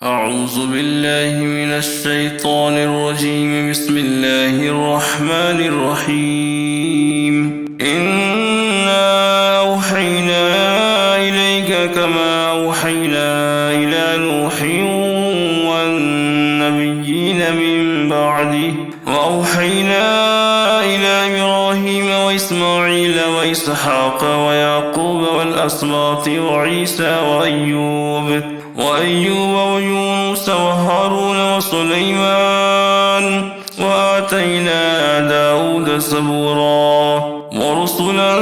أعوذ بالله من الشيطان الرجيم. بسم الله الرحمن الرحيم. إنا أوحينا إليك كما أوحينا إلى نوح والنبيين من بعده، وأوحينا إلى إبراهيم وإسماعيل وإسحاق ويعقوب والأسباط وعيسى وأيوب ويونس وهارون وسليمان، وآتينا داود زبورا، ورسلا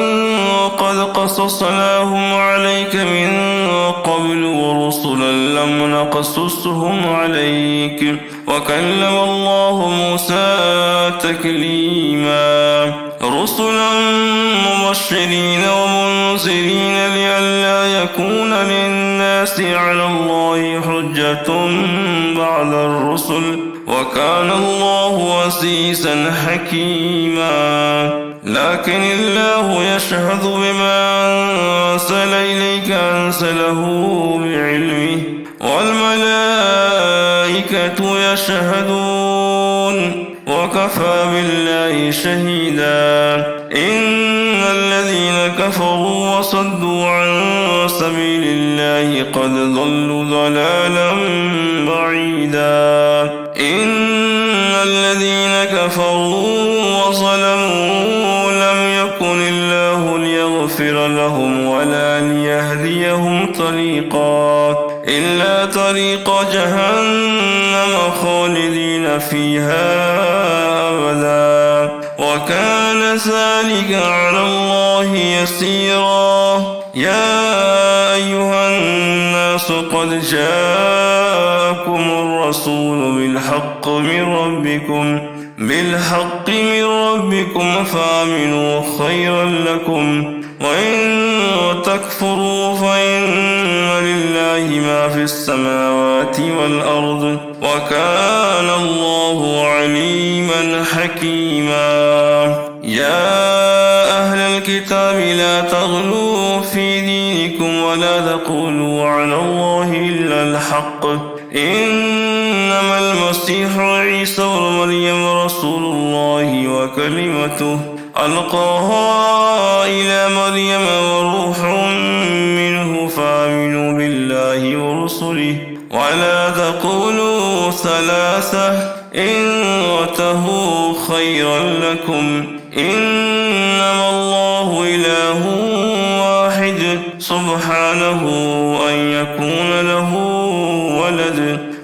قد قصصناهم عليك من قبل ورسلا لم نقصصهم عليك، وكلم الله موسى تكليما، رسلا مبشرين ومنذرين لئلا يكون للناس على الله حجة بعد الرسل، وكان الله عزيزا حكيما. لكن الله يشهد بما أنزل إليك أنزله بعلمه، والملائكة يشهدون، وكفى بالله شهيدا. إن الذين كفروا وصدوا عن سبيل الله قد ضلوا ضلالا بعيدا. إن الذين كفروا وظلموا لم يكن الله ليغفر لهم ولا ليهديهم طريقا إلا طريق جهنم خالدين فيها أبدا، وكان ذلك على الله يسيرا. يا أيها الناس قد جاءكم الرسول بالحق من ربكم فآمنوا خيرا لكم، وإن تكفروا فإن لله ما في السماوات والأرض، وكان الله عليما حكيما. يا أهل الكتاب لا تغلوا في دينكم ولا تقولوا على الله إلا الحق، إنما المسيح عيسى ابن مريم رسول الله وكلمته ألقاها إلى مريم وروح منه، فآمنوا بالله ورسله ولا تقولوا ثلاثة، انتهوا خيرا لكم، إنما الله إله واحد سبحانه أن يكون له ولد،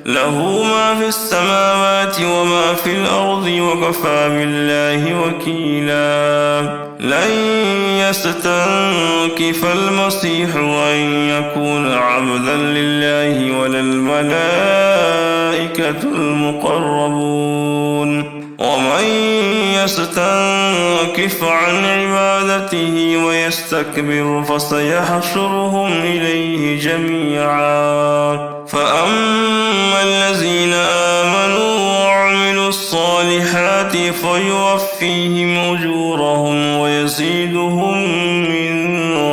له ما في السماوات وما في الأرض، وكفى بالله وكيلا. لن يستنكف المسيح أن يكون عبدا لله ولا الملائكة المقربون، ومن يستنكف عن عبادته ويستكبر فسيحشرهم إليه جميعا. فأما الذين آمنوا وعملوا الصالحات فيوفيهم أجورهم ويزيدهم من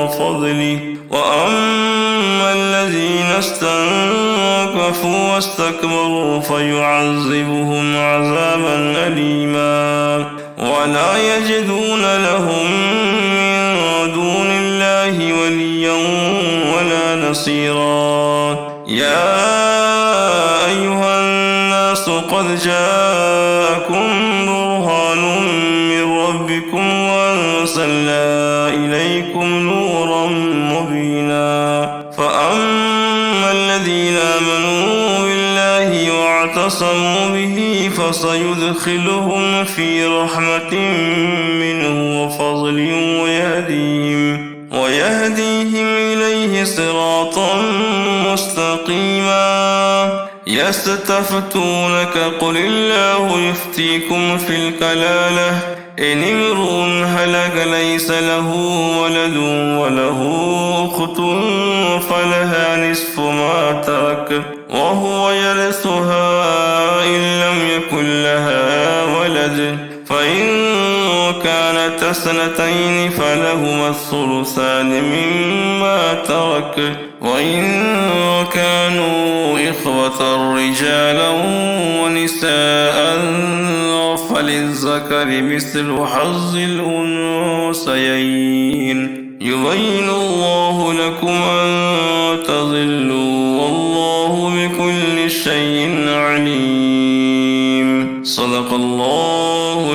فضله، وأما الذين استنكفوا واستكبروا فيعذبهم عذابا أليما، ولا يجدون لهم من دون الله وليا ولا نصيرا. يا أيها الناس قد جاءكم برهان من ربكم وأنزلنا إليكم نورا مبينا. فأما الذين آمنوا بالله واعتصموا به فسيدخلهم في رحمة منه وفضل ويهديهم إليه صراطا مستقيما. يستفتونك قل الله يفتيكم في الكلالة، إن امرؤ هلك ليس له ولد وله أخت فلها نصف ما ترك وهو يرثها إن لم يكن لها ولد، فإن كانت اثنتين فلهما الثلثان مما ترك وإن كانوا إخوة رجالا ونساء فللذكر مثل حظ الأنثيين يبين الله لكم أن تضلوا والله بكل شيء عليم. صدق الله